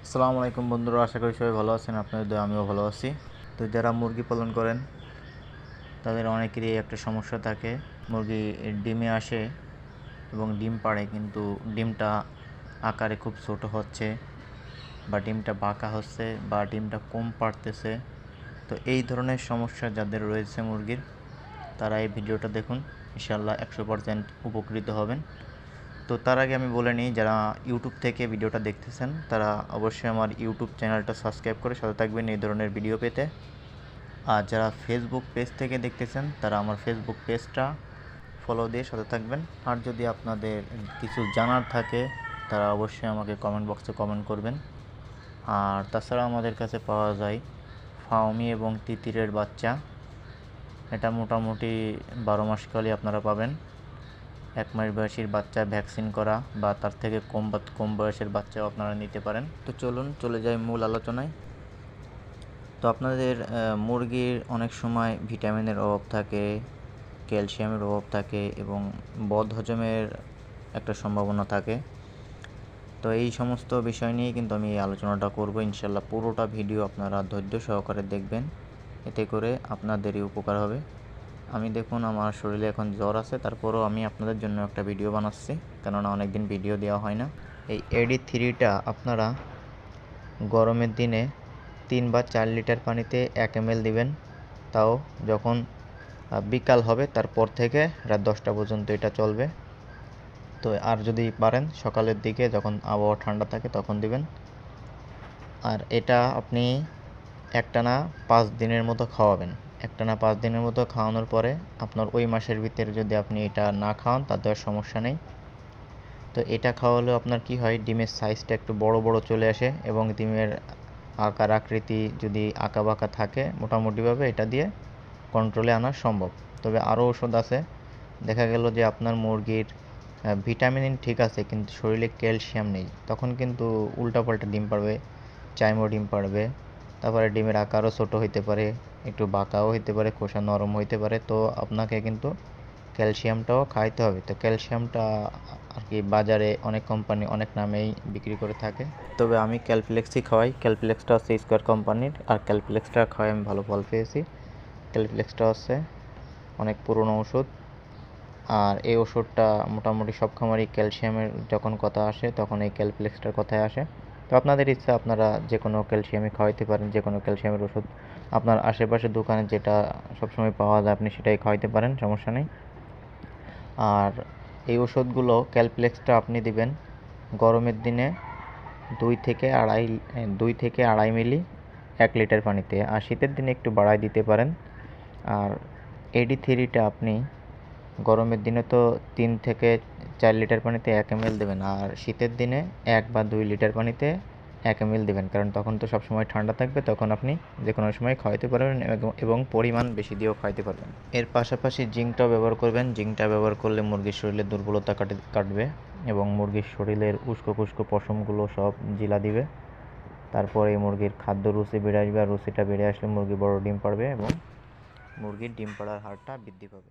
আসসালামু আলাইকুম বন্ধুরা, আশা করি সবাই ভালো আছেন। আপনাদের দয়ায় আমিও ভালো আছি। তো যারা মুরগি পালন করেন তাদের অনেকেরই একটা সমস্যা থাকে, মুরগি ডিমে আসে এবং ডিম পাড়ে, কিন্তু ডিমটা আকারে খুব ছোট হচ্ছে বা ডিমটা বাঁকা হচ্ছে বা ডিমটা কম পাড়তেছে। তো এই ধরনের সমস্যা যাদের রয়েছে মুরগির, তারা এই ভিডিওটা দেখুন, ইনশাআল্লাহ 100% উপকৃত হবেন। তো তার আগে আমি বলে নিই, যারা ইউটিউব থেকে ভিডিওটা দেখতেছেন তারা অবশ্যই আমার ইউটিউব চ্যানেলটা সাবস্ক্রাইব করে সাথে থাকবেন এই ধরনের ভিডিও পেতে। আর যারা ফেসবুক পেজ থেকে দেখতেছেন তারা আমার ফেসবুক পেজটা ফলো দিয়ে সাথে থাকবেন। আর যদি আপনাদের কিছু জানার থাকে তারা অবশ্যই আমাকে কমেন্ট বক্সে কমেন্ট করবেন। আর তাছাড়া আমাদের কাছে পাওয়া যায় ফাউমি এবং তিতিরের বাচ্চা। এটা মোটামুটি 12 মাসকালই আপনারা পাবেন। 1 মাস বয়সীর বাচ্চা ভ্যাকসিন করা বা তার থেকে কম বয়সের বাচ্চাও আপনারা নিতে পারেন। তো চলুন চলে যাই মূল আলোচনায়। তো আপনাদের মুরগির অনেক সময় ভিটামিনের অভাব থাকে, ক্যালসিয়ামের অভাব থাকে এবং বদহজমের একটা সম্ভাবনা থাকে। তো এই সমস্ত বিষয় নিয়ে কিন্তু আমি এই আলোচনাটা করব ইনশাল্লাহ। পুরোটা ভিডিও আপনারা ধৈর্য সহকারে দেখবেন, এতে করে আপনাদেরই উপকার হবে। আমি দেখুন আমার শরীরে এখন জ্বর আছে, তারপরেও আমি আপনাদের জন্য একটা ভিডিও বানাচ্ছি, কেননা অনেক দিন ভিডিও দেওয়া হয় না। এই AD3টা আপনারা গরমের দিনে 3 বা 4 লিটার পানিতে 1 ml দিবেন, তাও যখন বিকাল হবে তারপর থেকে রাত 10টা পর্যন্ত এটা চলবে। তো আর যদি পারেন সকালের দিকে যখন আবহাওয়া ঠান্ডা থাকে তখন দিবেন। আর এটা আপনি একটানা 5 দিনের মতো খাওয়াবেন। একটানা 5 দিনের মতো খাওয়ানোর পরে আপনার ওই মাসের ভিতরে যদি আপনি এটা না খাওয়ান তাতে সমস্যা নেই। তো এটা খাওয়ালেও আপনার কি হয়, ডিমের সাইজটা একটু বড় বড় চলে আসে এবং ডিমের আকার আকৃতি যদি আঁকাবাঁকা থাকে মোটামুটিভাবে এটা দিয়ে কন্ট্রোলে আনা সম্ভব। তবে আরও ওষুধ আছে। দেখা গেল যে আপনার মুরগির ভিটামিন ঠিক আছে কিন্তু শরীরে ক্যালসিয়াম নেই, তখন কিন্তু উল্টাপাল্টা ডিম পারবে, চাইমো ডিম পারবে। তারপরে ডিমের আকারও ছোট হইতে পারে, একটু বাঁকাও হইতে পারে, খোসা নরম হইতে পারে। তো আপনাকে কিন্তু ক্যালসিয়ামটাও খাইতে হবে। তো ক্যালসিয়ামটা আর কি বাজারে অনেক কোম্পানি অনেক নামেই বিক্রি করে থাকে, তবে আমি ক্যালপ্লেক্সই খাওয়াই। ক্যালপ্লেক্সটা হচ্ছে স্কোয়ার কোম্পানির, আর ক্যালপ্লেক্সটা খাওয়াই আমি ভালো ফল পেয়েছি। ক্যালপ্লেক্সটা হচ্ছে অনেক পুরনো ওষুধ, আর এই ওষুধটা মোটামুটি সব খামারই ক্যালসিয়ামের যখন কথা আসে তখন এই ক্যালপ্লেক্সটার কথাই আসে। তো আপনাদের ইচ্ছা, আপনারা যে কোনো ক্যালসিয়ামই খাওয়াইতে পারেন, যে কোনো ক্যালসিয়ামের ওষুধ আপনার আশেপাশে দোকানে যেটা সবসময় পাওয়া যায় আপনি সেটাই খাওয়াইতে পারেন, সমস্যা নেই। আর এই ওষুধগুলো ক্যালপ্লেক্সটা আপনি দিবেন গরমের দিনে 2 থেকে আড়াই মিলি 1 লিটার পানিতে, আর শীতের দিনে একটু বাড়ায় দিতে পারেন। আর AD3টা আপনি গরমের দিনে তো 3 থেকে 4 লিটার পানিতে 1 ml দেবেন, আর শীতের দিনে 1 বা 2 লিটার পানিতে 1 ml দেবেন, কারণ তখন তো সবসময় ঠান্ডা থাকবে, তখন আপনি যে কোনো সময় খাওয়াতে পারবেন এবং পরিমাণ বেশি দিয়েও খাওয়াতে পারবেন। এর পাশাপাশি জিঙ্কটাও ব্যবহার করবেন। জিঙ্কটা ব্যবহার করলে মুরগির শরীরে দুর্বলতা কাটবে এবং মুরগির শরীরের উস্কো খুস্কো পশমগুলো সব জিলা দিবে। তারপরে মুরগির খাদ্য রুচি বেড়ে আসবে, আর রুচিটা বেড়ে আসলে মুরগি বড় ডিম পাড়বে এবং মুরগির ডিম পাড়ার হারটা বৃদ্ধি পাবে।